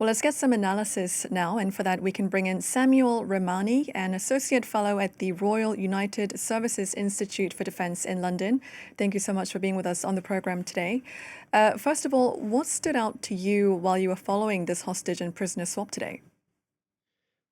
Well, let's get some analysis now, and for that, we can bring in Samuel Ramani, an associate fellow at the Royal United Services Institute for Defence in London. Thank you so much for being with us on the program today. First of all, what stood out to you while you were following this hostage and prisoner swap today?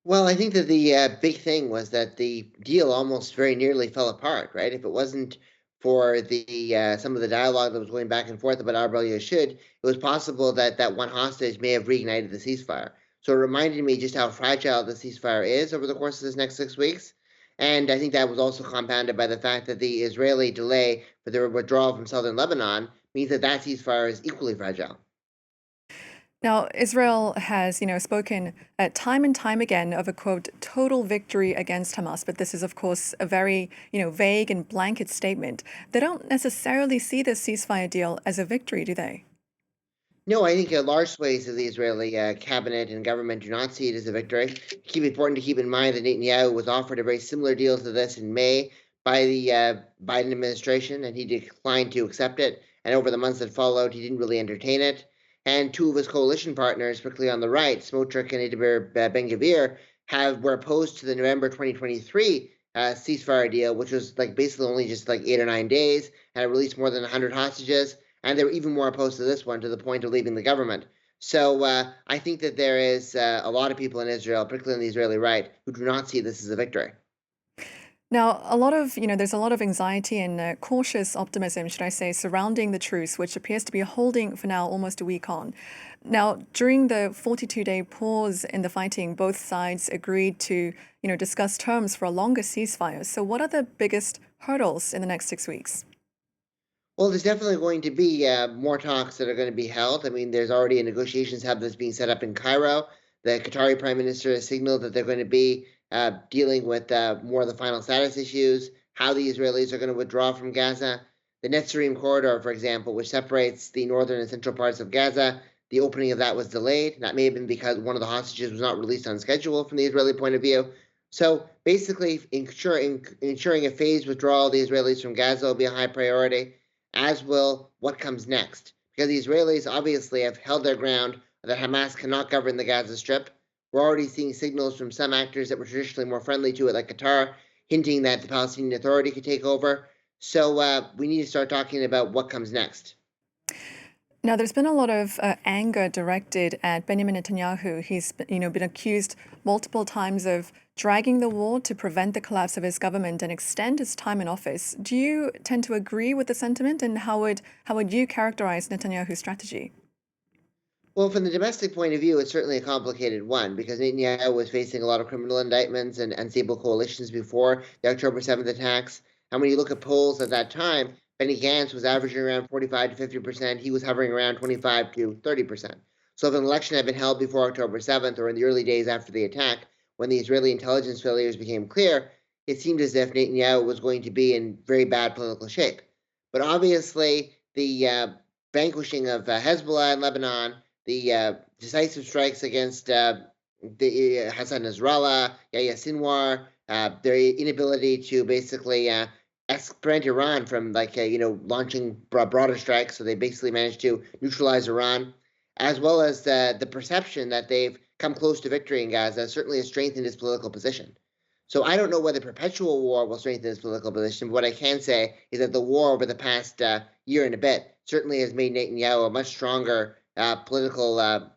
Well, I think that the big thing was that the deal almost very nearly fell apart, right? If it wasn't for the some of the dialogue that was going back and forth about Arbel should, it was possible that that one hostage may have reignited the ceasefire. So it reminded me just how fragile the ceasefire is over the course of this next 6 weeks. And I think that was also compounded by the fact that the Israeli delay for the withdrawal from southern Lebanon means that that ceasefire is equally fragile. Now, Israel has, spoken time and time again of a quote total victory against Hamas, but this is, of course, a very, vague and blanket statement. They don't necessarily see this ceasefire deal as a victory, do they? No, I think large swathes of the Israeli cabinet and government do not see it as a victory. Keep important to keep in mind that Netanyahu was offered a very similar deal to this in May by the Biden administration, and he declined to accept it. And over the months that followed, he didn't really entertain it. And two of his coalition partners, particularly on the right, Smotrich and Itamar Ben-Gvir, were opposed to the November 2023 ceasefire deal, which was like basically only just like 8 or 9 days, and it released more than 100 hostages, and they were even more opposed to this one to the point of leaving the government. So I think that there is a lot of people in Israel, particularly on the Israeli right, who do not see this as a victory. Now, there's a lot of anxiety and cautious optimism, should I say, surrounding the truce, which appears to be holding for now almost a week on. Now, during the 42-day pause in the fighting, both sides agreed to, discuss terms for a longer ceasefire. So what are the biggest hurdles in the next 6 weeks? Well, there's definitely going to be more talks that are going to be held. I mean, there's already a negotiations hub that's being set up in Cairo. The Qatari Prime Minister has signaled that they're going to be dealing with more of the final status issues, how the Israelis are going to withdraw from Gaza. The Netzarim corridor, for example, which separates the northern and central parts of Gaza, the opening of that was delayed. That may have been because one of the hostages was not released on schedule from the Israeli point of view. So basically, ensuring a phased withdrawal of the Israelis from Gaza will be a high priority, as will what comes next. Because the Israelis obviously have held their ground that Hamas cannot govern the Gaza Strip. We're already seeing signals from some actors that were traditionally more friendly to it, like Qatar, hinting that the Palestinian Authority could take over. So we need to start talking about what comes next. Now, there's been a lot of anger directed at Benjamin Netanyahu. He's, been accused multiple times of dragging the war to prevent the collapse of his government and extend his time in office. Do you tend to agree with the sentiment, and how would you characterize Netanyahu's strategy? Well, from the domestic point of view, it's certainly a complicated one because Netanyahu was facing a lot of criminal indictments and unstable coalitions before the October 7th attacks. And when you look at polls at that time, Benny Gantz was averaging around 45 to 50%. He was hovering around 25 to 30%. So if an election had been held before October 7th or in the early days after the attack, when the Israeli intelligence failures became clear, it seemed as if Netanyahu was going to be in very bad political shape. But obviously, the vanquishing of Hezbollah in Lebanon, the decisive strikes against the Hassan Nasrallah, Yahya Sinwar, their inability to basically prevent Iran from launching broader strikes. So they basically managed to neutralize Iran, as well as the perception that they've come close to victory in Gaza certainly has strengthened its political position. So I don't know whether perpetual war will strengthen its political position, but what I can say is that the war over the past year and a bit certainly has made Netanyahu a much stronger political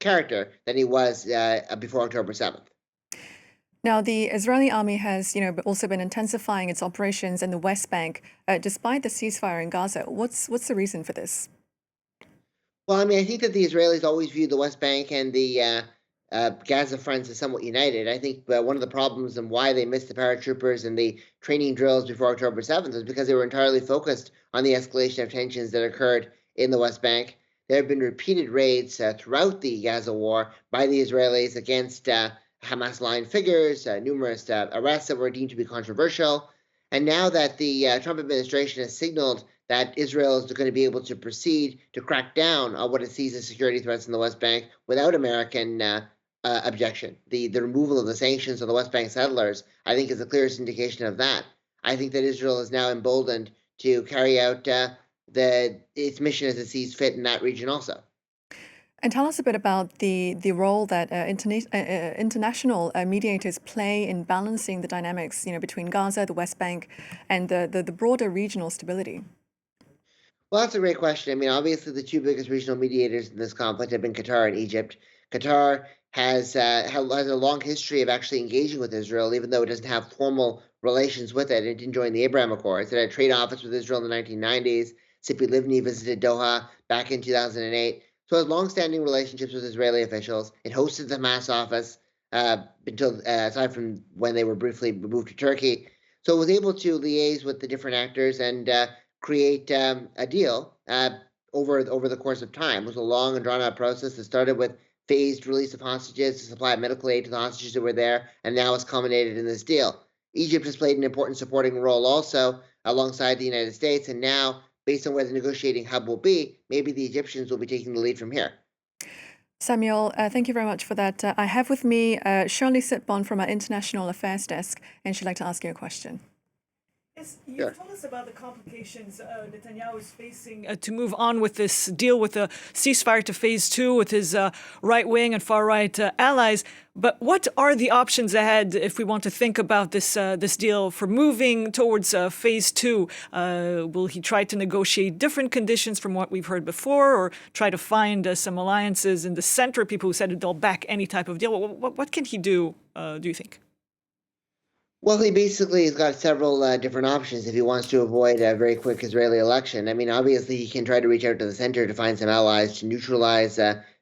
character than he was before October 7th. Now, the Israeli army has, also been intensifying its operations in the West Bank, despite the ceasefire in Gaza. What's the reason for this? Well, I mean, I think that the Israelis always viewed the West Bank and the Gaza fronts as somewhat united. I think one of the problems and why they missed the paratroopers and the training drills before October 7th was because they were entirely focused on the escalation of tensions that occurred in the West Bank. There have been repeated raids throughout the Gaza war by the Israelis against Hamas line figures, numerous arrests that were deemed to be controversial. And now that the Trump administration has signaled that Israel is going to be able to proceed to crack down on what it sees as security threats in the West Bank without American objection. The removal of the sanctions on the West Bank settlers, I think, is the clearest indication of that. I think that Israel is now emboldened to carry out its mission as it sees fit in that region also. And tell us a bit about the role that international mediators play in balancing the dynamics, between Gaza, the West Bank, and the broader regional stability. Well, that's a great question. I mean, obviously, the two biggest regional mediators in this conflict have been Qatar and Egypt. Qatar has a long history of actually engaging with Israel, even though it doesn't have formal relations with it. It didn't join the Abraham Accords. It had a trade office with Israel in the 1990s. Tzipi Livni visited Doha back in 2008. So it has long-standing relationships with Israeli officials. It hosted the Hamas office until, aside from when they were briefly moved to Turkey. So it was able to liaise with the different actors and create a deal over the course of time. It was a long and drawn out process that started with phased release of hostages to supply medical aid to the hostages that were there, and now it's culminated in this deal. Egypt has played an important supporting role also alongside the United States, and now, based on where the negotiating hub will be, maybe the Egyptians will be taking the lead from here. Samuel, thank you very much for that. I have with me Shirley Sitbon from our International Affairs Desk, and she'd like to ask you a question. Yes, you Sure. told us about the complications Netanyahu is facing to move on with this deal with the ceasefire to phase two with his right wing and far right allies. But what are the options ahead if we want to think about this deal for moving towards phase two? Will he try to negotiate different conditions from what we've heard before, or try to find some alliances in the center, people who said they'll back any type of deal? What can he do you think? Well, he basically has got several different options if he wants to avoid a very quick Israeli election. I mean, obviously, he can try to reach out to the center to find some allies to neutralize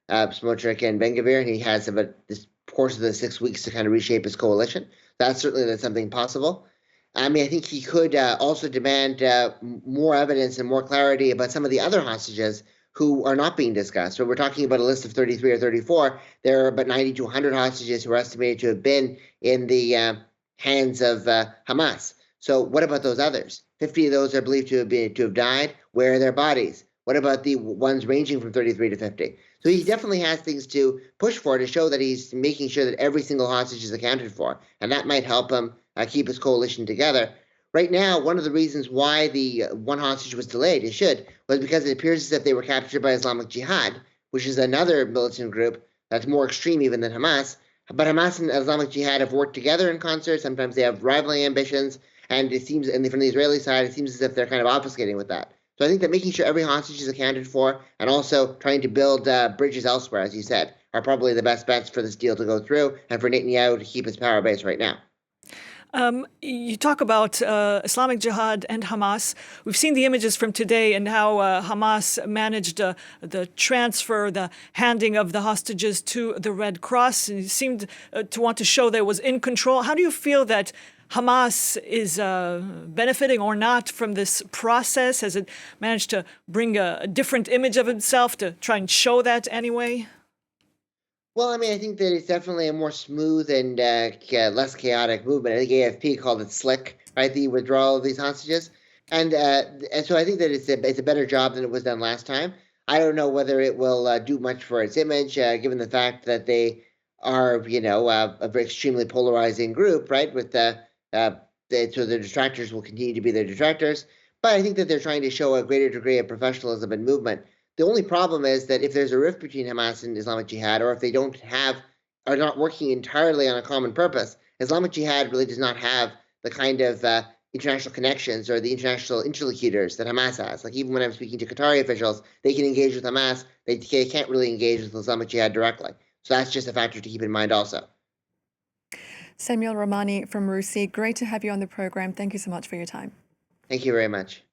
Smotrich and Ben-Gvir, and he has about this course of the 6 weeks to kind of reshape his coalition. That's something possible. I mean, I think he could also demand more evidence and more clarity about some of the other hostages who are not being discussed. So we're talking about a list of 33 or 34. There are about 90 to 100 hostages who are estimated to have been in the hands of Hamas. So what about those others? 50 of those are believed to have died. Where are their bodies? What about the ones ranging from 33 to 50? So he definitely has things to push for to show that he's making sure that every single hostage is accounted for, and that might help him keep his coalition together. Right now, one of the reasons why the one hostage was delayed, was because it appears as if they were captured by Islamic Jihad, which is another militant group that's more extreme even than Hamas. But Hamas and Islamic Jihad have worked together in concert. Sometimes they have rivaling ambitions, and it seems, and from the Israeli side, it seems as if they're kind of obfuscating with that. So I think that making sure every hostage is accounted for, and also trying to build bridges elsewhere, as you said, are probably the best bets for this deal to go through, and for Netanyahu to keep his power base right now. You talk about Islamic Jihad and Hamas. We've seen the images from today and how Hamas managed the transfer, the handing of the hostages to the Red Cross. And it seemed to want to show that it was in control. How do you feel that Hamas is benefiting or not from this process? Has it managed to bring a different image of itself to try and show that anyway? Well, I mean, I think that it's definitely a more smooth and less chaotic movement. I think AFP called it slick, right? The withdrawal of these hostages, and so I think that it's a better job than it was done last time. I don't know whether it will do much for its image, given the fact that they are, a very extremely polarizing group, right? So their detractors will continue to be their detractors, but I think that they're trying to show a greater degree of professionalism and movement. The only problem is that if there's a rift between Hamas and Islamic Jihad, or if they are not working entirely on a common purpose, Islamic Jihad really does not have the kind of international connections or the international interlocutors that Hamas has. Like, even when I'm speaking to Qatari officials, they can engage with Hamas. They can't really engage with Islamic Jihad directly. So that's just a factor to keep in mind also. Samuel Ramani from RUSI, great to have you on the program. Thank you so much for your time. Thank you very much.